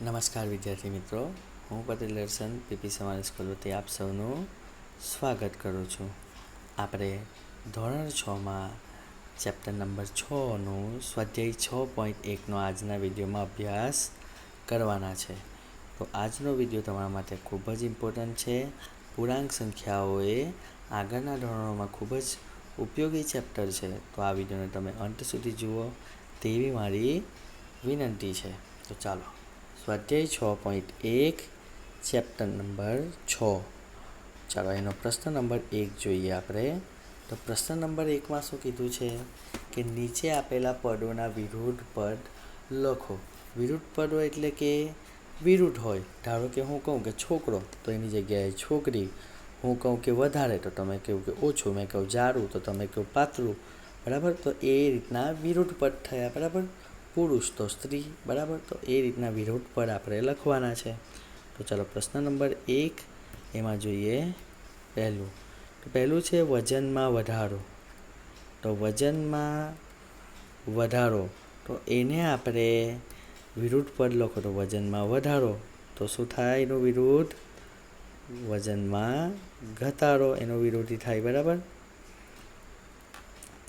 નમસ્કાર વિદ્યાર્થી મિત્રો, હું પટેલ દર્શન પીપી સમાજ સ્કૂલ વતી આપ સૌનું સ્વાગત કરું છું. આપણે ધોરણ 6માં ચેપ્ટર નંબર 6નું સ્વાધ્યાય 6.1નો આજના વિડીયોમાં અભ્યાસ કરવાના છે. તો આજનો વિડીયો તમારા માટે ખૂબ જ ઇમ્પોર્ટન્ટ છે. પૂર્ણાંક સંખ્યાઓ એ આગળના ધોરણોમાં ખૂબ જ ઉપયોગી ચેપ્ટર છે. તો આ વિડીયોને તમે અંત સુધી જુઓ તેવી મારી વિનંતી છે. તો ચાલો સ્વાધ્યાય 6.1 ચેપ્ટર નંબર 6. ચાલો એનો પ્રશ્ન નંબર 1 જોઈએ આપણે. તો પ્રશ્ન નંબર 1માં શું કીધું છે કે નીચે આપેલા પદોના વિરુદ્ધ પદ લખો. વિરુદ્ધ પદો એટલે કે વિરુદ્ધ હોય. ધારો કે હું કહું કે છોકરો તો એની જગ્યાએ છોકરી. હું કહું કે વધારે તો તમે કહ્યું કે ઓછું. મેં કહું જાડું તો તમે કહું પાતળું. બરાબર. તો એ રીતના વિરુદ્ધ પદ થયા. બરાબર. પુરુષ તો સ્ત્રી. બરાબર. તો એ રીતના વિરુદ્ધ પદ આપણે લખવાના છે. તો ચાલો પ્રશ્ન નંબર 1 એમાં જોઈએ પહેલું. તો પહેલું છે વજનમાં વધારો. તો વજનમાં વધારો તો એને આપણે વિરુદ્ધ પદ લખો. તો વજનમાં વધારો તો શું થાય એનું વિરુદ્ધ? વજનમાં ઘટાડો એનો વિરોધી થાય. બરાબર.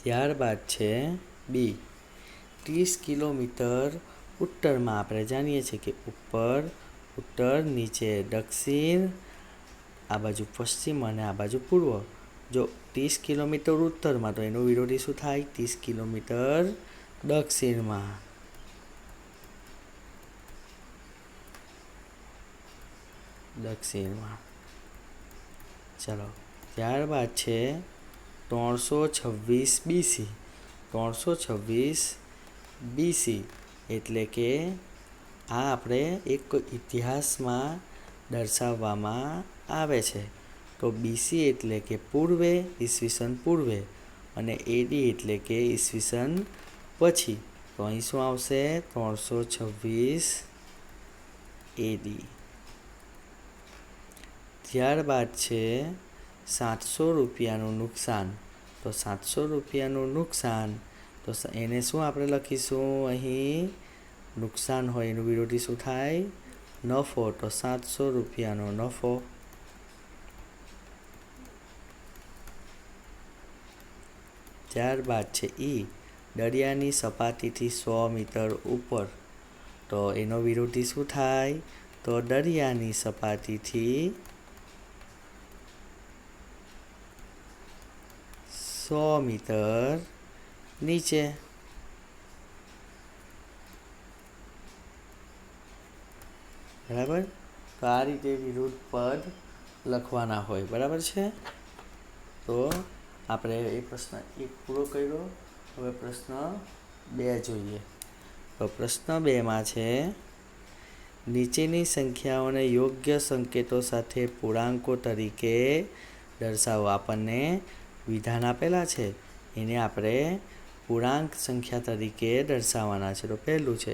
ત્યારબાદ છે બી. 30 કિલોમીટર ઉત્તરમાં આપણે જાણીએ છીએ કે ઉપર ઉત્તર, નીચે દક્ષિણ, આ બાજુ પશ્ચિમ અને આ બાજુ પૂર્વ. જો 30 કિલોમીટર ઉત્તરમાં તો એનું વિરોધી શું થાય? 30 કિલોમીટર દક્ષિણમાં. ચાલો ત્યારબાદ છે 326 BC. 326 BC એટલે કે આ આપણે એક ઇતિહાસમાં દર્શાવવામાં આવે છે. તો બીસી એટલે કે પૂર્વે, ઈસવીસન પૂર્વે, અને એડી એટલે કે ઈસવીસન પછી. તો અહીં શું આવશે? 326 એડી. ત્યારબાદ છે 700 રૂપિયાનું નુકસાન. તો 700 રૂપિયાનું નુકસાન તો એને શું આપણે લખીશું? અહીં નુકસાન હોય એનું વિરોધી શું થાય? નફો. તો 700 રૂપિયાનો નફો. ત્યારબાદ છે ઈ. દરિયાની સપાટીથી 100 મીટર ઉપર. તો એનો વિરોધી શું થાય? તો દરિયાની સપાટીથી 100 મીટર નીચે. બરાબર. તો આ રીતે વિરુદ્ધ પદ લખવાના હોય. બરાબર છે. તો આપણે એ પ્રશ્ન 1 પૂરો કર્યો. હવે પ્રશ્ન 2 જોઈએ. તો પ્રશ્ન 2માં છે નીચેની સંખ્યાઓને યોગ્ય સંકેતો સાથે પૂર્ણાંકો તરીકે દર્શાવો. આપણને વિધાન આપેલા છે એને આપણે પૂર્ણાંક સંખ્યા તરીકે દર્શાવવાના છે. તો પહેલું છે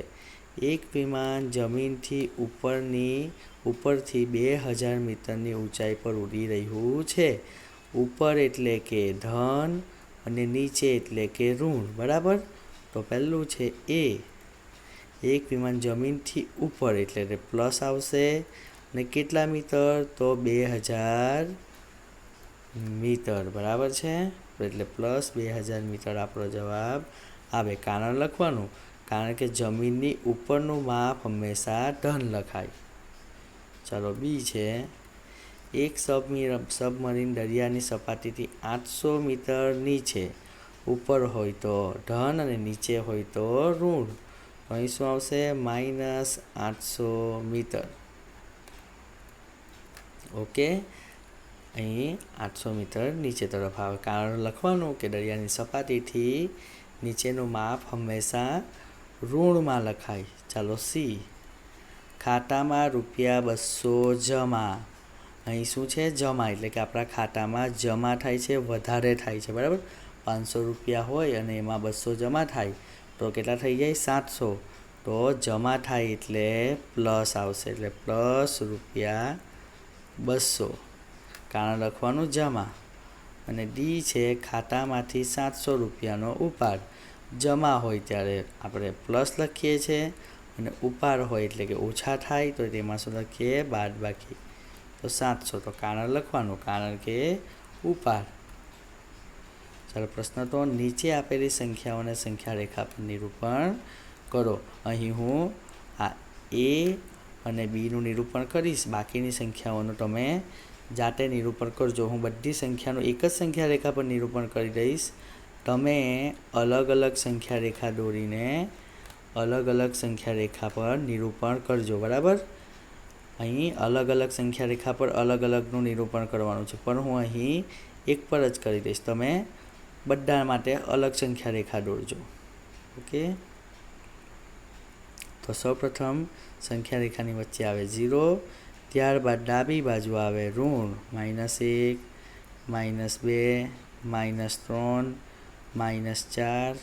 એક વિમાન જમીનથી ઉપરથી 2000 મીટરની ઊંચાઈ પર ઉડી રહ્યું છે. ઉપર એટલે કે ધન અને નીચે એટલે કે ઋણ. બરાબર. તો પહેલું છે એ. એક વિમાન જમીનથી ઉપર એટલે પ્લસ આવશે. અને કેટલા મીટર? તો 2000 મીટર. બરાબર છે. એટલે પ્લસ 2000 મીટર આપણો જવાબ આવે. કારણ લખવાનું, કારણ કે જમીનની ઉપરનું માપ હંમેશા ધન લખાય. ચાલો બી છે એક સબમરીન દરિયાની સપાટીથી 800 મીટર નીચે. ઉપર હોય તો ધન અને નીચે હોય તો ઋણ. અહીં શું આવશે? -800 મીટર. ઓકે. અહીં 800 મીટર નીચે તરફ આવે. કારણ લખવાનું કે દરિયાની સપાટીથી નીચેનું માપ હંમેશા ઋણમાં લખાય. ચાલો સી. ખાતામાં ₹200 જમા. અહીં શું છે? જમા એટલે કે આપણા ખાતામાં જમા થાય છે, વધારે થાય છે. બરાબર. 500 રૂપિયા હોય અને એમાં 200 જમા થાય તો કેટલા થઈ જાય? 700. તો જમા થાય એટલે પ્લસ આવશે. એટલે પ્લસ ₹200. કારણ લખવાનું જમા. અને ડી છે ખાતામાંથી 700 રૂપિયાનો ઉપાડ. જમા હોય ત્યારે આપણે પ્લસ લખીએ છીએ અને ઉપાર હોય એટલે કે ઓછા થાય તો તેમાં શું લખીએ બાદબાકી. તો 700 તો કારણ લખવાનું, કારણ કે ઉપાર. ચાલો પ્રશ્ન તો નીચે આપેલી સંખ્યાઓને સંખ્યા રેખા પર નિરૂપણ કરો. અહીં હું આ એ અને બીનું નિરૂપણ કરીશ, બાકીની સંખ્યાઓનું તમે જાતે નિરૂપણ કરજો. હું બધી સંખ્યાનું એક જ સંખ્યા રેખા પર નિરૂપણ કરી દઈશ. તમે અલગ અલગ સંખ્યા રેખા દોરીને અલગ અલગ સંખ્યા રેખા પર નિરૂપણ કરજો. બરાબર, અહીં અલગ અલગ સંખ્યા રેખા પર અલગ અલગનું નિરૂપણ કરવાનું છે, પણ હું અહીં એક પર જ કરી દઈશ. તમે બધા માટે અલગ સંખ્યા રેખા દોરજો. ઓકે, તો સૌપ્રથમ સંખ્યા રેખાની વચ્ચે આવે 0, ત્યારબાદ ડાબી બાજુ આવે ઋણ -1, -2, -3, -4, -5,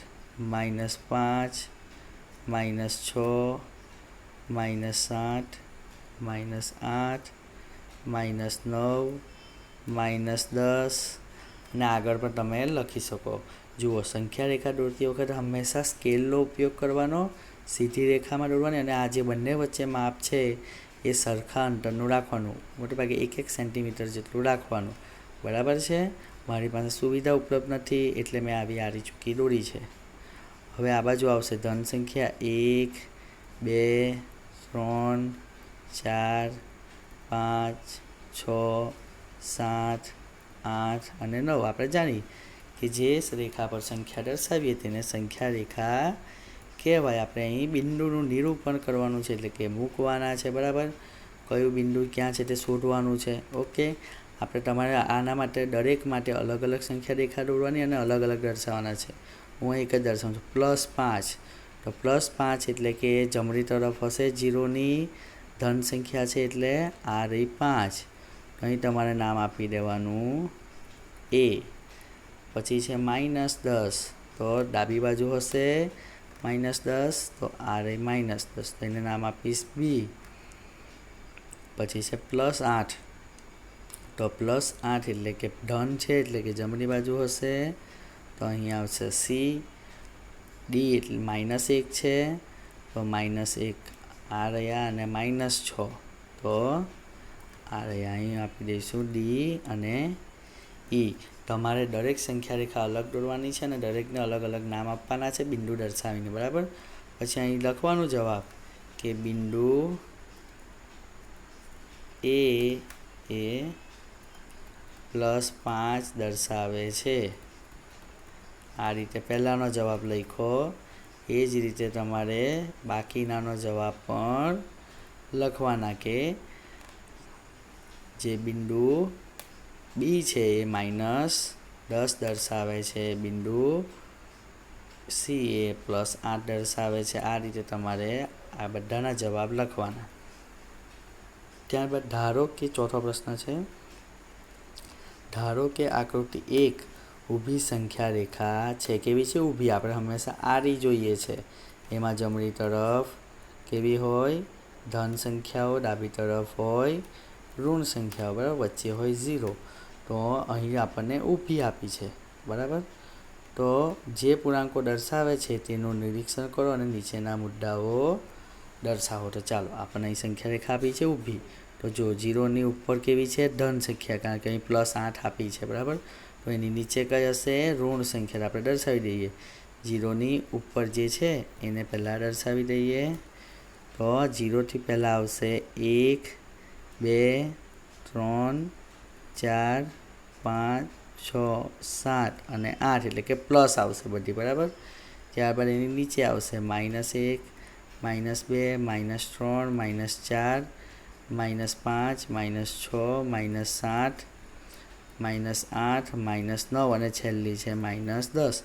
-6, -7, -8, -9, -10 અને આગળ પણ તમે લખી શકો. જુઓ, સંખ્યા રેખા દોરતી વખતે હંમેશા સ્કેલનો ઉપયોગ કરવાનો, સીધી રેખામાં દોરવાની, અને આ જે બંને વચ્ચે માપ છે એ સરખા અંતરનું રાખવાનું, મોટેભાગે 1-1 સેન્ટીમીટર જેટલું રાખવાનું. બરાબર છે. મારી પાસે સુવિધા ઉપલબ્ધ નથી એટલે મેં આવી આડી ચૂકી દોરી છે. હવે આ બાજુ આવશે ધન સંખ્યા 1, 2, 3, 4, 5, 6, 7, 8 અને 9. આપણે જાણીએ કે જે રેખા પર સંખ્યા દર્શાવીએ તેને સંખ્યા રેખા કહેવાય. આપણે અહીં બિંદુનું નિરૂપણ કરવાનું છે, એટલે કે મૂકવાના છે. બરાબર, કયું બિંદુ ક્યાં છે તે શોધવાનું છે. ઓકે, આપણે તમારે આના માટે દરેક માટે અલગ અલગ સંખ્યા રેખા દોરવાની અને અલગ અલગ દર્શાવવાના છે. હું એક જ દર્શાવું છું, +5. તો +5 એટલે કે જમણી તરફ હશે 0ની ધન સંખ્યા છે, એટલે આ રહી 5. અહીં તમારે નામ આપી દેવાનું A. પછી છે -10, તો ડાબી બાજુ હશે -10, તો આ રહી -10, તો એને નામ આપીશ B. પછી છે +8, તો +8 એટલે કે ધન છે, એટલે કે જમણી બાજુ હશે, તો અહીં આવશે C. D એટલે -1 છે, તો -1 આ રહ્યા, અને -6 તો આ રહ્યા. અહીં આપી દઈશું D અને E. તમારે દરેક સંખ્યા રેખા અલગ દોરવાની છે અને દરેકને અલગ અલગ નામ આપવાના છે બિંદુ દર્શાવીને. બરાબર, પછી અહીં લખવાનું જવાબ કે બિંદુ A એ +5 દર્શાવે છે. આ રીતે પહેલાંનો જવાબ લખ્યો, એ જ રીતે તમારે બાકીનાનો જવાબ પણ લખવાના કે જે બિંદુ B છે એ -10 દર્શાવે છે, બિંદુ C એ +8 દર્શાવે છે. આ રીતે તમારે આ બધાના જવાબ લખવાના. ત્યારબાદ ધારો કે ચોથો પ્રશ્ન છે, ધારો કે આકૃતિ 1 ઊભી સંખ્યા રેખા છે. કેવી છે? ઊભી. આપણે હંમેશા આડી જોઈએ છે. એમાં જમણી તરફ કેવી હોય? ધન સંખ્યાઓ, ડાબી તરફ હોય ઋણ સંખ્યાઓ. બરાબર, વચ્ચે હોય 0. તો અહીં આપણને ઊભી આપી છે. બરાબર, તો જે પૂર્ણાંકો દર્શાવે છે તેનું નિરીક્ષણ કરો અને નીચેના મુદ્દાઓ દર્શાવો. તો ચાલો, આપણને અહીં સંખ્યા રેખા આપી છે ઊભી. તો જો 0ની ઉપર કેવી છે? ધન સંખ્યા, કારણ કે અહીં +8 આપી છે. બરાબર, તો એની નીચે કઈ હશે? ઋણ સંખ્યા. આપણે દર્શાવી દઈએ. 0ની ઉપર જે છે એને પહેલાં દર્શાવી દઈએ. તો 0થી પહેલાં આવશે 1, 2, 3, 4, 5, 6, 7 અને 8, એટલે કે પ્લસ આવશે બધી. બરાબર, ત્યારબાદ એની નીચે આવશે -1, -2, -3, -4, -5, -6, -7, -8, -9 અને છેલ્લી છે -10.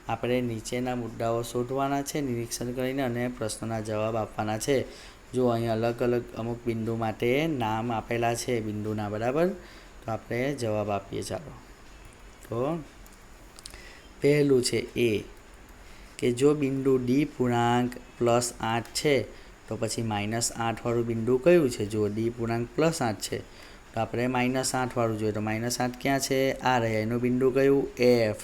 આપણે નીચેના મુદ્દાઓ શોધવાના છે નિરીક્ષણ કરીને અને પ્રશ્નોના જવાબ આપવાના છે. જો અહીં અલગ અલગ અમુક બિંદુ માટે નામ આપેલા છે બિંદુના. બરાબર, તો આપણે જવાબ આપીએ. ચાલો, તો પહેલું છે A, કે જો બિંદુ D પૂર્ણાંક +8 છે તો પછી -8 વાળું બિંદુ કયું છે? જો D પૂર્ણાંક +8 છે તો આપણે -8 વાળું જોઈએ. તો -8 ક્યાં છે? આ રહ્યા. એનું બિંદુ કયું? F.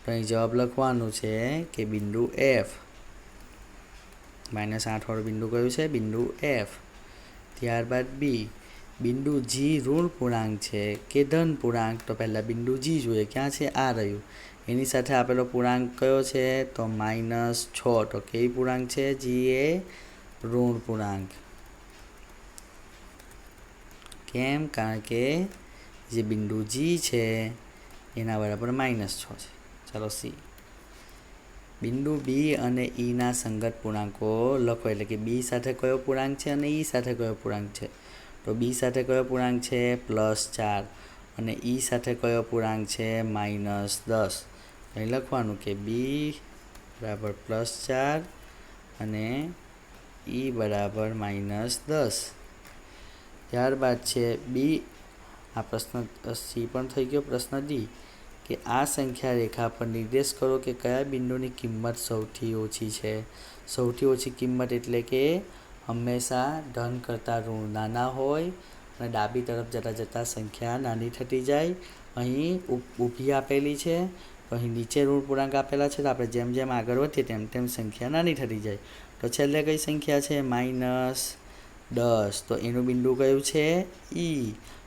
તો અહીં જવાબ લખવાનું છે કે બિંદુ F. -8 वाળું બિંદુ કયું છે? બિંદુ એફ. ત્યારબાદ બી, બિંદુ જી ઋણ પૂર્ણાંક છે કે ધન પૂર્ણાંક? તો પહેલાં બિંદુ જી જોઈએ, ક્યાં છે? આ રહ્યું. એની સાથે આપેલો પૂર્ણાંક કયો છે? તો -6. તો કેવી પૂર્ણાંક છે? જી એ ઋણ પૂર્ણાંક. કેમ? કારણ કે જે બિંદુ જી છે એના બરાબર -6 છે. ચાલો સી. બિંદુ બી અને ઈના સંગત પૂર્ણાંકો લખો. એટલે કે બી સાથે કયો પૂર્ણાંક છે અને ઈ સાથે કયો પૂર્ણાંક છે? તો બી સાથે કયો પૂર્ણાંક છે? +4. અને ઈ સાથે કયો પૂર્ણાંક છે? -10. અહીં લખવાનું કે બી બરાબર +4 અને ઈ બરાબર -10. ત્યારબાદ છે બી. આ પ્રશ્ન સી પણ થઈ ગયો. પ્રશ્ન ડી, કે આ સંખ્યા રેખા પર નિર્દેશ કરો કે કયા બિંદુની કિંમત સૌથી ઓછી છે. સૌથી ઓછી કિંમત એટલે કે હંમેશા ધન કરતાં ઋણ નાના હોય અને ડાબી તરફ જતાં સંખ્યા નાની થતી જાય. અહીં ઊભી આપેલી છે, તો અહીં નીચે ઋણ પૂર્ણાંક આપેલા છે, તો આપણે જેમ જેમ આગળ વધીએ તેમ તેમ સંખ્યા નાની થતી જાય. તો છેલ્લે કઈ સંખ્યા છે? -10. તો એનું બિંદુ કયું છે? ઈ.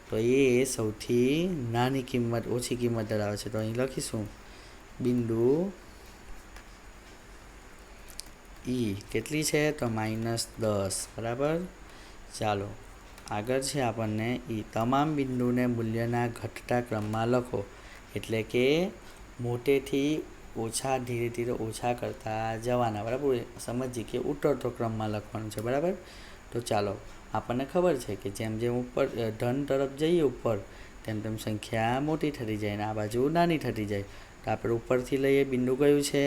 તો એ સૌથી નાની કિંમત, ઓછી કિંમત ધરાવે છે. તો અહીં લખીશું બિંદુ ઈ કેટલી છે? તો -10. બરાબર. ચાલો આગળ છે આપણને ઈ. તમામ બિંદુને મૂલ્યના ઘટતા ક્રમમાં લખો. એટલે કે મોટેથી ઓછા, ધીરે ધીરે ઓછા કરતા જવાના. બરાબર. સમજીએ કે ઉતરતો ક્રમમાં લખવાનું છે. બરાબર. તો ચાલો, આપણને ખબર છે કે જેમ જેમ ઉપર ધન તરફ જઈએ ઉપર, તેમ તેમ સંખ્યા મોટી થતી જાય અને આ બાજુ નાની થતી જાય. તો આપણે ઉપરથી લઈએ. બિંદુ કયું છે?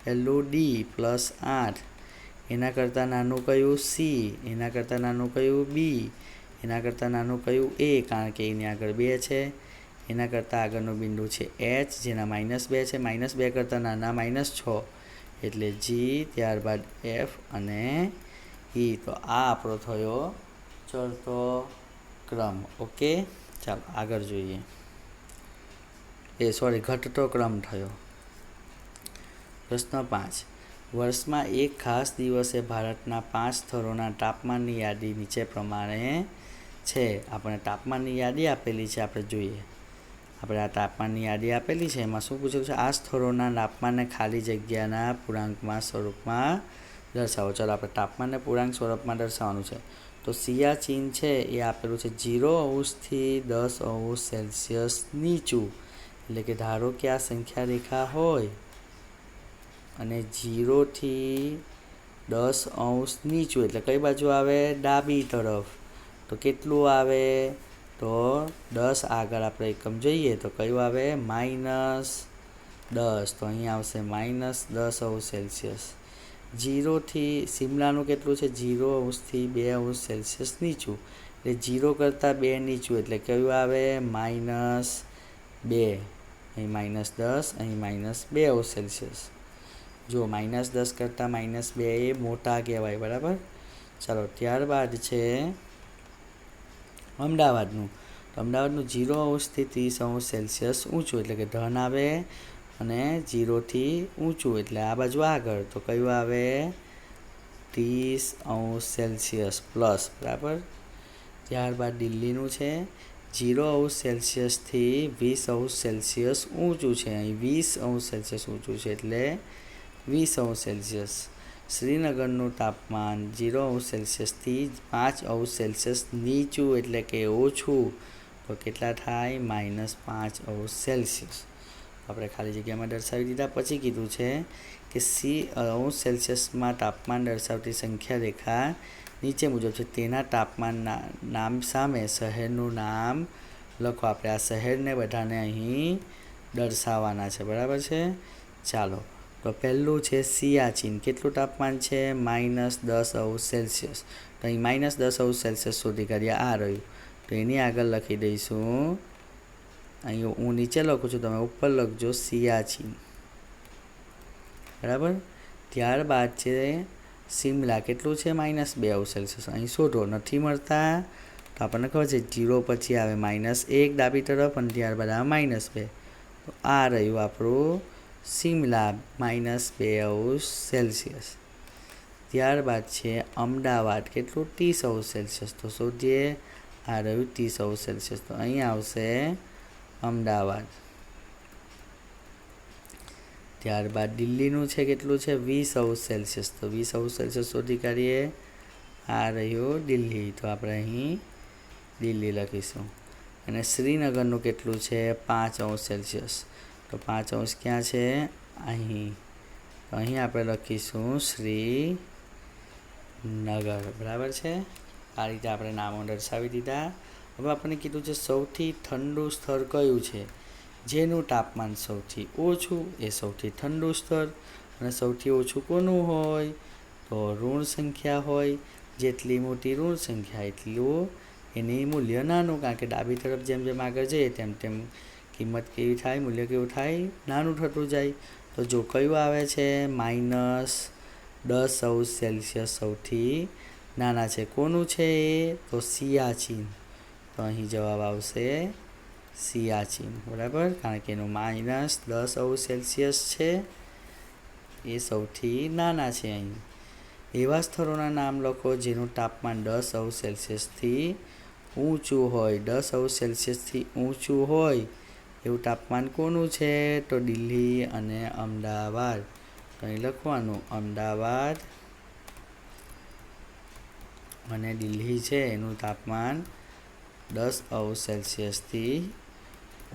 પહેલું ડી +8. એના કરતાં નાનું કયું? સી. એના કરતાં નાનું કયું? બી. એના કરતાં નાનું કયું? એ, કારણ કે એની આગળ 2 છે. એના કરતાં આગળનું બિંદુ છે એચ, જેના -2 છે. -2 કરતાં નાના -6 એટલે જી. ત્યારબાદ એફ અને ઈ. તો આ આપણો થયો ચડતો ક્રમ. ઓકે. ચાલો આગળ જોઈએ. ઘટતો ક્રમ થયો. પ્રશ્ન 5. વર્ષમાં એક ખાસ દિવસે ભારતના 5 સ્થળોના તાપમાનની યાદી નીચે પ્રમાણે છે. આપણે તાપમાનની યાદી આપેલી છે, આપણે જોઈએ. આપણે આ તાપમાનની યાદી આપેલી છે, એમાં શું પૂછેલું છે? આ સ્થળોના તાપમાનને ખાલી જગ્યાના પૂર્ણાંકમાં સ્વરૂપમાં દર્શાવો. ચાલો આપણે તાપમાનને પૂર્ણાંક સ્વરૂપમાં દર્શાવવાનું છે. તો સિયાચીન છે એ આપેલું છે 0° થી 10° નીચું. એટલે કે ધારો કે આ સંખ્યા રેખા હોય અને 0 થી 10° નીચું એટલે કઈ બાજુ આવે? ડાબી તરફ. તો કેટલું આવે? તો 10 આગળ આપણે એકમ જોઈએ તો કયું આવે? -10. તો અહીં આવશે -10°C. 0 થી શિમલાનું કેટલું છે? 0° થી 2° નીચું. એટલે 0 કરતાં 2 નીચું એટલે કયું આવે? -2. અહીં -10, અહીં -2°C. જો -10 કરતાં -2 એ મોટા કહેવાય. બરાબર. ચાલો ત્યારબાદ છે અમદાવાદનું. તો અમદાવાદનું 0° થી 30° ઊંચું એટલે કે ધન આવે અને 0 થી ઊંચું એટલે આ બાજુ આગળ. તો કયું આવે? 30°+. બરાબર. ત્યારબાદ દિલ્હીનું છે 0° થી 20° ઊંચું છે. અહીં 20° ઊંચું છે એટલે 20°. શ્રીનગરનું તાપમાન 0° થી 5° નીચું એટલે કે ઓછું. તો કેટલા થાય? -5°. આપણે ખાલી જગ્યામાં દર્શાવી દીધા. પછી કીધું છે કે C°માં તાપમાન દર્શાવતી સંખ્યા રેખા નીચે મુજબ છે. તેના તાપમાનના નામ સામે શહેરનું નામ લખો. આપણે આ શહેરને બધાને અહીં દર્શાવવાના છે. બરાબર છે. ચાલો તો પહેલું છે સિયાચીન. કેટલું તાપમાન છે? -10°C. તો અહીં -10°C શોધી કાઢ્યા. આ રહ્યું. તો એની આગળ લખી દઈશું, અહીં હું નીચે લખું છું, તમે ઉપર લખજો સિયાચીન. બરાબર. ત્યારબાદ છે શિમલા. કેટલું છે? -2°C. અહીં શોધો. નથી મળતા તો આપણને ખબર છે 0 પછી આવે -1 ડાબી તરફ અને ત્યારબાદ આવે -2. તો આ રહ્યું આપણું શિમલા, -2°C. ત્યારબાદ છે અમદાવાદ, કેટલું 30°C. તો શોધીએ, આ રહ્યું 30°C. તો અહીં આવશે અમદાવાદ. ત્યારબાદ દિલ્હીનું છે કેટલું છે 20°C. તો 20°C શોધી કાઢીએ, આ રહ્યું દિલ્હી. તો આપણે અહીં દિલ્હી લખીશું. અને શ્રીનગરનું કેટલું છે 5°C. તો 5° ક્યાં છે? અહીં. તો અહીં આપણે લખીશું શ્રીનગર. બરાબર છે. આ રીતે આપણે નામો દર્શાવી દીધા. હવે આપણને કીધું છે સૌથી ઠંડુ સ્થળ કયું છે, જેનું તાપમાન સૌથી ઓછું એ સૌથી ઠંડુ સ્થળ. અને સૌથી ઓછું કોનું હોય? તો ઋણ સંખ્યા હોય. જેટલી મોટી ઋણ સંખ્યા એટલું એની મૂલ્ય નાનું, કારણ કે ડાબી તરફ જેમ જેમ આગળ જઈએ તેમ તેમ કિંમત કેવી થાય, મૂલ્ય કેવું થાય, નાનું થતું જાય. તો જો કયું આવે છે -10°C સૌથી નાના છે. કોનું છે એ? તો સિયાચીન. તો અહીં જવાબ આવશે સિયાચીન. બરાબર, કારણ કે એનું -10°C છે, એ સૌથી નાના છે. અહીં એવા સ્થળોના નામ લખો જેનું તાપમાન 10°C ઊંચું હોય. 10°C ઊંચું હોય એવું તાપમાન કોનું છે? તો દિલ્હી અને અમદાવાદ. તો અહીં લખવાનું અમદાવાદ અને દિલ્હી છે એનું તાપમાન 10°C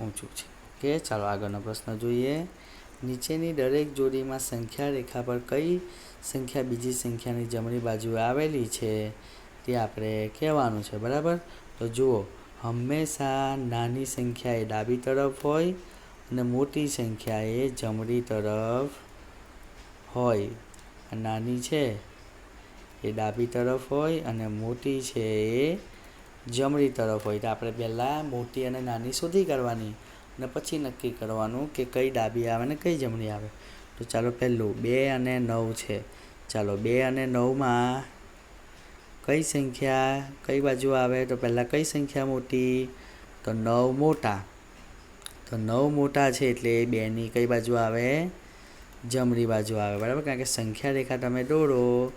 ઊંચું છે. ઓકે, ચાલો આગળનો પ્રશ્ન જોઈએ. નીચેની દરેક જોડીમાં સંખ્યા રેખા પર કઈ સંખ્યા બીજી સંખ્યાની જમણી બાજુએ આવેલી છે તે આપણે કહેવાનું છે. બરાબર, તો જુઓ, હંમેશા નાની સંખ્યા એ ડાબી તરફ હોય અને મોટી સંખ્યા એ જમણી તરફ હોય. નાની છે એ ડાબી તરફ હોય અને મોટી છે એ જમણી તરફ હોય. તો આપણે પહેલાં મોટી અને નાની શોધી કાઢવાની અને પછી નક્કી કરવાનું કે કઈ ડાબી આવે ને કઈ જમણી આવે. તો ચાલો પહેલું 2 અને 9 છે. ચાલો 2 અને 9માં કઈ સંખ્યા કઈ બાજુ આવે? તો પહેલાં કઈ સંખ્યા મોટી? તો 9 મોટા. તો 9 મોટા છે એટલે 2ની કઈ બાજુ આવે? જમણી બાજુ આવે. બરાબર, કારણ કે સંખ્યા રેખા તમે દોરો,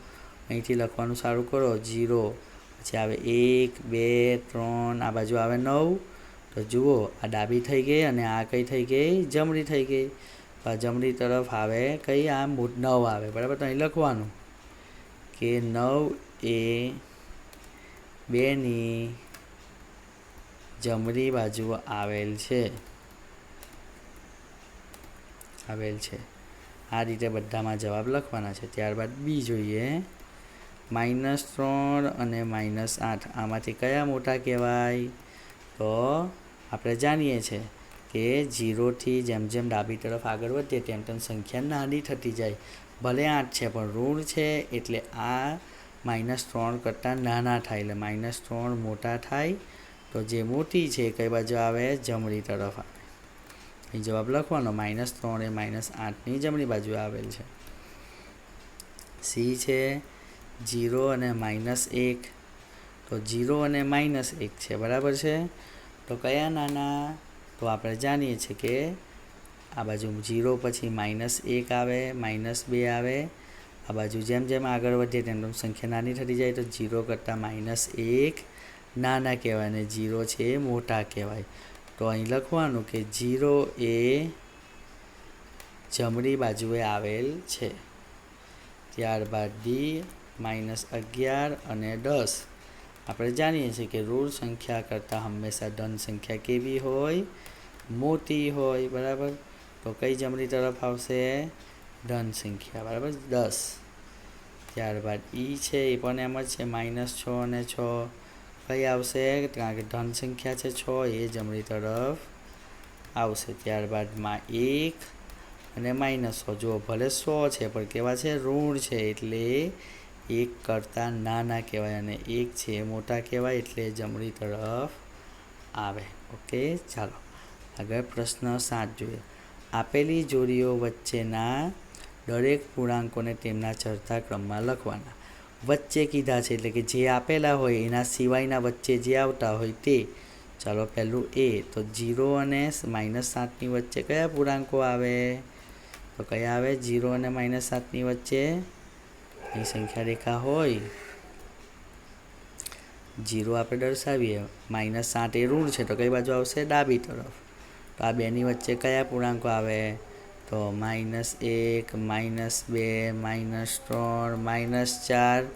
અહીંથી લખવાનું સારું કરો 0, પછી આવે 1 2 3, આ બાજુ આવે 9. તો જુઓ, આ ડાબી થઈ ગઈ અને આ કઈ થઈ ગઈ? જમણી થઈ ગઈ. તો આ જમણી તરફ આવે કઈ? આ 9 આવે. બરાબર, તો અહીં લખવાનું કે 9 એ 2ની જમણી બાજુ આવેલ છે. આ રીતે બધામાં જવાબ લખવાના છે. ત્યારબાદ બી જોઈએ. -3 અને -8, આમાંથી કયા મોટા કહેવાય? તો આપણે જાણીએ છીએ કે 0થી જેમ જેમ ડાબી તરફ આગળ વધીએ તેમ તેમ સંખ્યા નાની થતી જાય. ભલે 8 છે પણ ઋણ છે એટલે આ -3 કરતાં નાના થાય, એટલે -3 મોટા થાય. તો જે મોટી છે કઈ બાજુ આવે? જમણી તરફ આવે. અહીં જવાબ લખવાનો -3 એ -8ની જમણી બાજુ આવેલ છે. સી છે 0 અને -1. તો 0 અને -1 છે. બરાબર છે. તો કયા નાના? તો આપણે જાણીએ છીએ કે આ બાજુ 0 પછી -1 આવે, -2 આવે. આ બાજુ જેમ જેમ આગળ વધીએ તેમ તેમ સંખ્યા નાની થતી જાય. તો 0 કરતાં -1 નાના કહેવાય અને 0 છે એ મોટા કહેવાય. તો અહીં લખવાનું કે 0 એ જમણી બાજુએ આવેલ છે. ત્યારબાદ ડી -11 અને 10. આપણે જાણીએ છીએ કે ઋણ સંખ્યા કરતાં હંમેશા ધન સંખ્યા કેવી હોય? મોટી હોય. બરાબર, તો કઈ જમણી તરફ આવશે? ધન સંખ્યા. બરાબર, 10. ત્યારબાદ ઈ છે એ પણ એમ જ છે, -6 અને 6 કઈ આવશે? કારણ કે ધન સંખ્યા છે 6 એ જમણી તરફ આવશે. ત્યારબાદ 1 અને -100. જુઓ, ભલે 100 છે પણ કેવા છે? ઋણ છે એટલે 1 કરતાં નાના કહેવાય અને 1 છે મોટા કહેવાય એટલે જમણી તરફ આવે. ઓકે, ચાલો આગળ પ્રશ્ન 7 જોઈએ. આપેલી જોડીઓ વચ્ચેના દરેક પૂર્ણાંકોને તેમના ચડતા ક્રમમાં લખવાના. વચ્ચે કીધા છે એટલે કે જે આપેલા હોય એના સિવાયના વચ્ચે જે આવતા હોય તે. ચાલો પહેલું એ. તો 0 અને -7ની વચ્ચે કયા પૂર્ણાંકો આવે? તો કયા આવે? 0 અને -7ની વચ્ચે અહીં સંખ્યા રેખા હોય, 0 આપણે દર્શાવીએ, -7 એ ઋણ છે તો કઈ બાજુ આવશે? ડાબી તરફ. તો આ બેની વચ્ચે કયા પૂર્ણાંકો આવે? તો -1 -2 -3 -4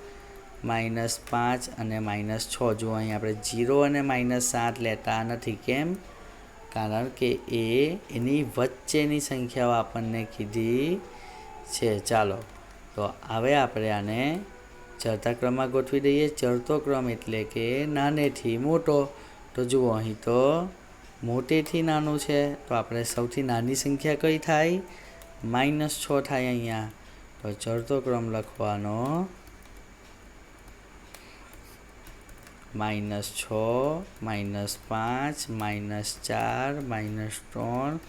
-5 અને -6. જો અહીં આપણે 0 અને -7 લેતા નથી. કેમ? કારણ કે એની વચ્ચેની સંખ્યાઓ આપણને કીધી છે. ચાલો તો હવે આપણે આને ચડતા ક્રમમાં ગોઠવી દઈએ. ચડતો ક્રમ એટલે કે નાનેથી મોટો. તો જુઓ અહીં તો મોટેથી નાનું છે, તો આપણે સૌથી નાની સંખ્યા કઈ થાય? -6 થાય અહીંયા. તો ચડતો ક્રમ લખવાનો -6 -5 -4 -3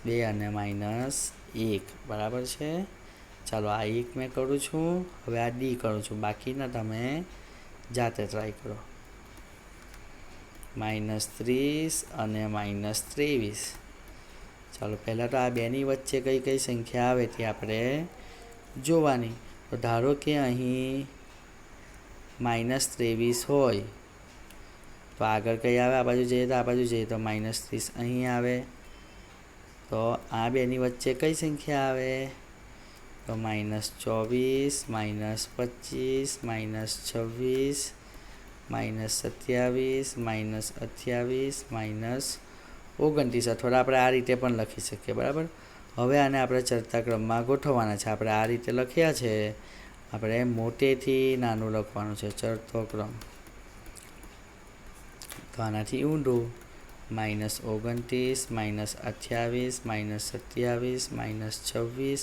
2 અને -1. બરાબર છે. ચાલો આ 1 મેં કરું છું. હવે આ ડી કરું છું. બાકીના તમે જાતે ટ્રાય કરો. -30 અને -23. ચાલો પહેલાં તો આ બેની વચ્ચે કઈ કઈ સંખ્યા આવે તે આપણે જોવાની. તો ધારો કે અહીં -23 હોય તો આગળ કઈ આવે? આ બાજુ જઈએ તો આ બાજુ જઈએ તો -30 અહીં આવે. તો આ બેની વચ્ચે કઈ સંખ્યા આવે? તો -24 -25 -26 -27 -28 -29 અથવા આપણે આ રીતે પણ લખી શકીએ. બરાબર. હવે આને આપણે ચડતા ક્રમમાં ગોઠવવાના છે. આપણે આ રીતે લખ્યા છે. આપણે મોટેથી નાનું લખવાનું છે. ચડતો ક્રમ. તો આનાથી ઊંડું -29 -28 -27 -26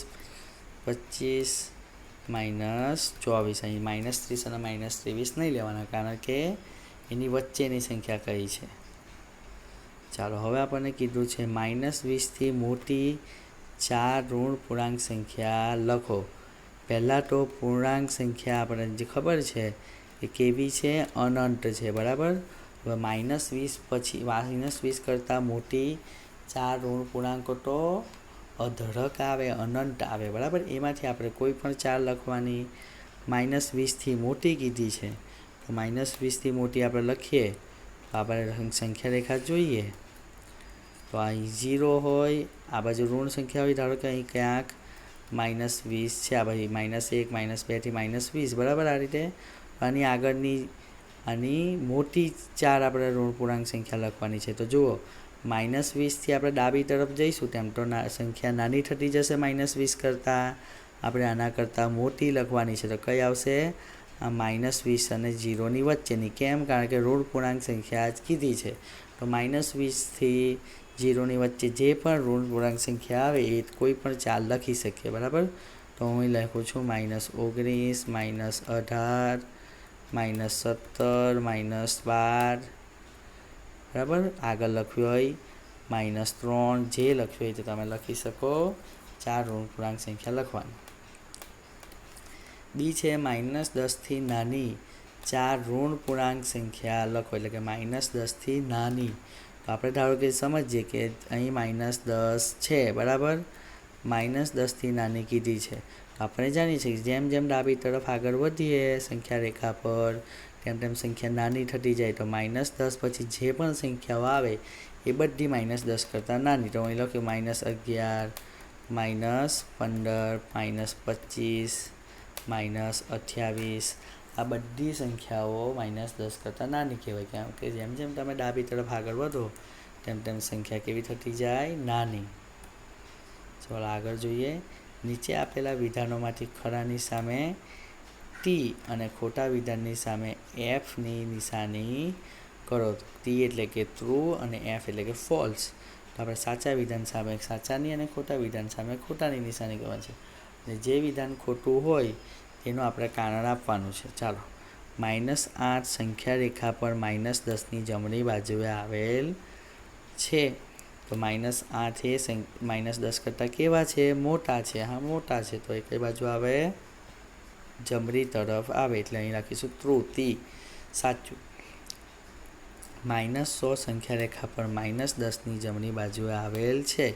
-25 -24. અહીં -30 અને -23 નહીં લેવાના કારણ કે એની વચ્ચેની સંખ્યા કઈ છે. ચાલો હવે આપણને કીધું છે -20થી મોટી 4 ઋણ પૂર્ણાંક સંખ્યા લખો. પહેલાં તો પૂર્ણાંક સંખ્યા આપણને જે ખબર છે એ કેવી છે? અનંત છે. બરાબર. હવે -20 પછી -20 કરતાં મોટી 4 ઋણ પૂર્ણાંકો તો અઢળક આવે, અનંત આવે. બરાબર. એમાંથી આપણે કોઈ પણ 4 લખવાની. -20થી મોટી કીધી છે તો -20થી મોટી આપણે લખીએ તો આપણે સંખ્યા રેખા જોઈએ તો અહીં 0 હોય, આ બાજુ ઋણ સંખ્યા હોય. ધારો કે અહીં ક્યાંક -20 છે, આ બાજુ -1 -2 થી -20. બરાબર. આ રીતે આની આગળની આની મોટી 4 આપણે ઋણ પૂર્ણાંક સંખ્યા લખવાની છે. તો જુઓ -20થી આપણે ડાબી તરફ જઈશું તેમ તો સંખ્યા નાની થતી જશે. -20 કરતાં આપણે આના કરતાં મોટી લખવાની છે. તો કઈ આવશે? આ -20 અને 0ની વચ્ચેની. કેમ? કારણ કે ઋણ પૂર્ણાંક સંખ્યા જ કીધી છે. તો -20થી 0ની વચ્ચે જે પણ ઋણ પૂર્ણાંક સંખ્યા આવે એ કોઈ પણ 4 લખી શકીએ. બરાબર. તો હું લખું છું -19 -18 -17 -12. બરાબર. આગળ લખ્યું હોય -3. જે લખ્યું હોય તે તમે લખી શકો. 4 ઋણ પૂર્ણાંક સંખ્યા લખવાની. બી છે -10થી નાની 4 ઋણ પૂર્ણાંક સંખ્યા લખો. એટલે કે -10થી નાની. તો આપણે ધારો કે સમજીએ કે અહીં -10 છે. બરાબર. -10થી નાની કીધી છે. આપણે જાણીએ છીએ કે જેમ જેમ ડાબી તરફ આગળ વધીએ સંખ્યા રેખા પર તેમ તેમ સંખ્યા નાની થતી જાય. તો -10 પછી જે પણ સંખ્યાઓ આવે એ બધી -10 કરતાં નાની. તો અહીં લખ્યું -11 -15 -25 -28. આ બધી સંખ્યાઓ -10 કરતાં નાની કહેવાય. કેમ કે જેમ જેમ તમે ડાબી તરફ આગળ વધો તેમ તેમ સંખ્યા કેવી થતી જાય? નાની. ચાલો આગળ જોઈએ. નીચે આપેલા વિધાનોમાંથી ખરાની સામે ટી અને ખોટા વિધાનની સામે એફની નિશાની કરો. ટી એટલે કે ટ્રુ અને એફ એટલે કે ફોલ્સ. તો આપણે સાચા વિધાન સામે સાચાની અને ખોટા વિધાન સામે ખોટાની નિશાની કરવાની છે. અને જે વિધાન ખોટું હોય તેનું આપણે કારણ આપવાનું છે. ચાલો -8 સંખ્યા રેખા પર -10ની જમણી બાજુએ આવેલ છે. તો -8 એ -10 કરતાં કેવા છે? મોટા છે. હા, મોટા છે. તો એ કઈ બાજુ આવે? જમણી તરફ આવે. એટલે અહીં રાખીશું ટ્રુ, ટી સાચું. -100 સંખ્યા રેખા પર -10ની જમણી બાજુએ આવેલ છે.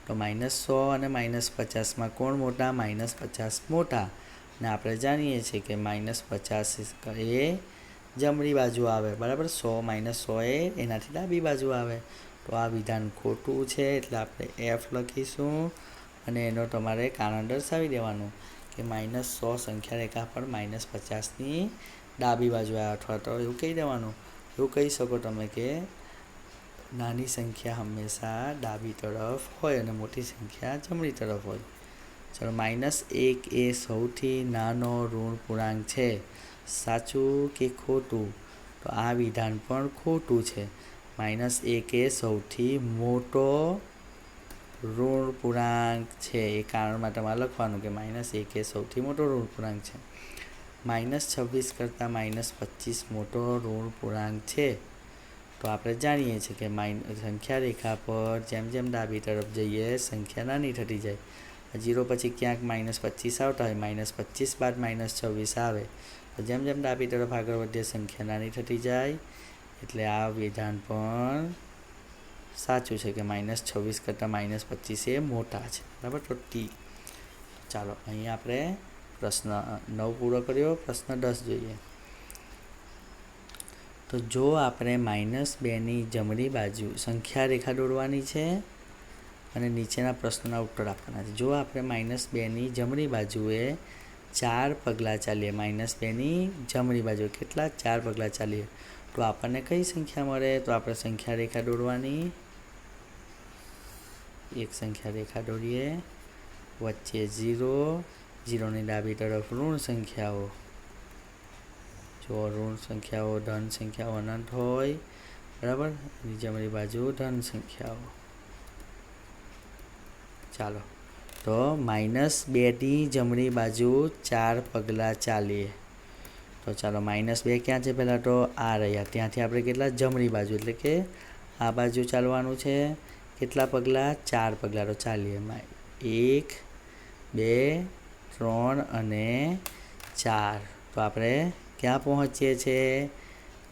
તો -100 અને -50માં કોણ મોટા? -50 મોટા. ને આપણે જાણીએ છીએ કે -50 એ જમણી બાજુ આવે, બરાબર. 100 - 100 એ એનાથી ડાબી બાજુ આવે. તો આ વિધાન ખોટું છે, એટલે આપણે F લખીશું અને એનો તમારે કારણ દર્શાવી દેવાનું કે -100 સંખ્યા રેખા પર -50ની ડાબી બાજુ આવે, અથવા તો એવું કહી દેવાનું, એવું કહી શકો તમે કે નાની સંખ્યા હંમેશા ડાબી તરફ હોય અને મોટી સંખ્યા જમણી તરફ હોય. ચલો, -1 એ સૌથી નાનો ઋણ પૂર્ણાંક છે. સાચું કે ખોટું? તો આ વિધાન પણ ખોટું છે. -1 એ સૌથી મોટો ઋણ પૂર્ણાંક છે. એ કારણમાં તમારે લખવાનું કે -1 એ સૌથી મોટો ઋણ પૂર્ણાંક છે. -26 કરતાં -25 મોટો ઋણ પૂર્ણાંક છે. તો આપણે જાણીએ છીએ કે સંખ્યા રેખા પર જેમ જેમ ડાબી તરફ જઈએ સંખ્યા નાની થતી જાય. 0 પછી ક્યાંક -25 આવતા હોય, -25 બાદ -26 આવે. તો જેમ જેમ ડાબી તરફ આગળ વધીએ સંખ્યા નાની થતી જાય. એટલે આ વિધાન પણ સાચું છે કે -26 કરતાં -25 એ મોટા છે, બરાબર. તો ટી. ચાલો, અહીં આપણે પ્રશ્ન 9 પૂરો કર્યો. પ્રશ્ન 10 જોઈએ. તો જો આપણે -2ની જમણી બાજુ સંખ્યા રેખા દોરવાની છે અને નીચેના પ્રશ્નોના ઉત્તર આપવાના છે. જો આપણે -2ની જમણી બાજુએ 4 પગલાં ચાલીએ, -2ની જમણી બાજુએ કેટલા 4 પગલાં ચાલીએ, તો આપણને કઈ સંખ્યા મળે? તો આપણે સંખ્યા રેખા દોરવાની. એક સંખ્યા રેખા દોરીએ, વચ્ચે 0, 0ની ડાબી તરફ ઋણ સંખ્યાઓ. જો ઋણ સંખ્યાઓ, ધન સંખ્યાઓ અનંત હોય, બરાબર. જમણી બાજુ ધન સંખ્યાઓ. ચાલો, તો -2ની જમણી બાજુ 4 પગલાં ચાલીએ. તો ચાલો, -2 ક્યાં છે? પહેલાં તો આ રહ્યા, ત્યાંથી આપણે કેટલા જમણી બાજુ, એટલે કે આ બાજુ ચાલવાનું છે. કેટલા પગલાં? 4 પગલાં. તો ચાલીએ. 1, 2, 3 અને 4. તો આપણે ક્યાં પહોંચીએ છીએ?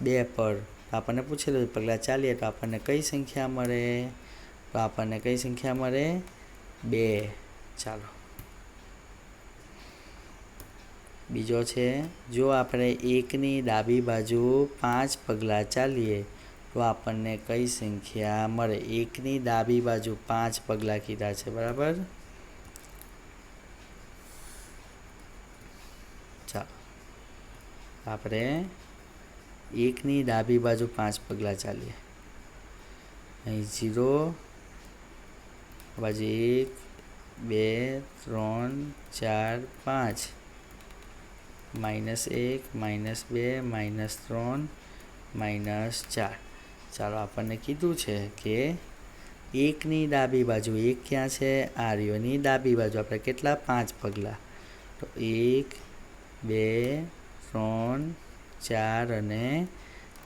2 પર. આપણને પૂછેલું પગલાં ચાલીએ તો આપણને કઈ સંખ્યા મળે? તો આપણને કઈ સંખ્યા મળે? 2. ચાલો, બીજો છે. જો આપણે 1ની ડાબી બાજુ 5 પગલાં ચાલીએ તો આપણને કઈ સંખ્યા મળે? 1ની ડાબી બાજુ 5 પગલાં કીધા છે, બરાબર. ચાલો, આપણે 1ની ડાબી બાજુ 5 પગલાં ચાલીએ. અહીં 0, બાજુ 1, 2, 3, 4, 5, -1, -2, -3, -4. ચાલો, આપણને કીધું છે કે 1ની ડાબી બાજુ, 1 ક્યાં છે? આ રહ્યોની ડાબી બાજુ આપણે કેટલા? 5 પગલાં. તો 1, 2, 3, 4 અને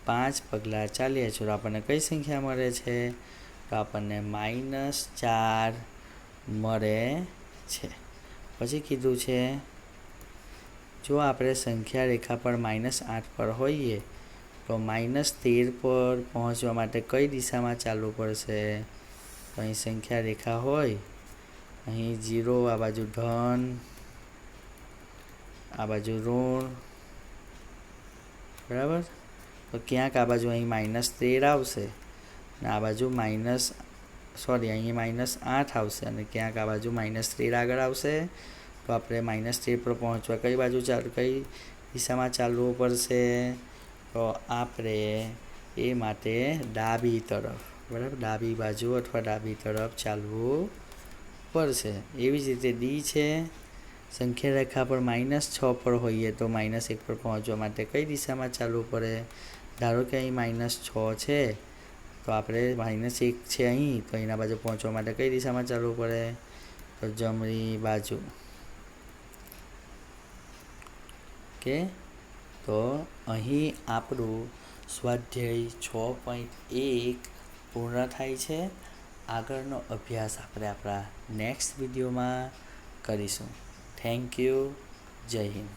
5 પગલાં ચાલીએ છીએ. તો આપણને કઈ સંખ્યા મળે છે? તો આપણને -4 મળે છે. પછી કીધું છે, જો આપણે સંખ્યા રેખા પર -8 પર હોઈએ તો -13 પર પહોંચવા માટે કઈ દિશામાં ચાલવું પડશે? તો અહીં સંખ્યા રેખા હોય, અહીં 0, આ બાજુ ધન, આ બાજુ ઋણ, બરાબર. તો ક્યાંક આ બાજુ અહીં -13 આવશે અને આ બાજુ અહીં -8 આવશે અને ક્યાંક આ બાજુ -13 આગળ આવશે. તો આપણે -13 પર પહોંચવા કઈ બાજુ કઈ દિશામાં ચાલવું પડશે? તો આપણે એ માટે ડાબી તરફ, બરાબર, ડાબી બાજુ અથવા ડાબી તરફ ચાલવું પડશે. એવી જ રીતે ડી છે. સંખ્યા રેખા પર -6 પર હોઈએ તો -1 પર પહોંચવા માટે કઈ દિશામાં ચાલવું પડે? ધારો કે અહીં -6 છે, તો આપણે -1 છે અહીં, તો એના બાજુ પહોંચવા માટે કઈ દિશામાં ચાલવું પડે? તો જમણી બાજુ. ઓકે. તો અહીં આપણું સ્વાધ્યાય 6.1 પૂર્ણ થાય છે. આગળનો અભ્યાસ આપણે આપણા નેક્સ્ટ વિડીયોમાં કરીશું. Thank you. જય હિન્દ.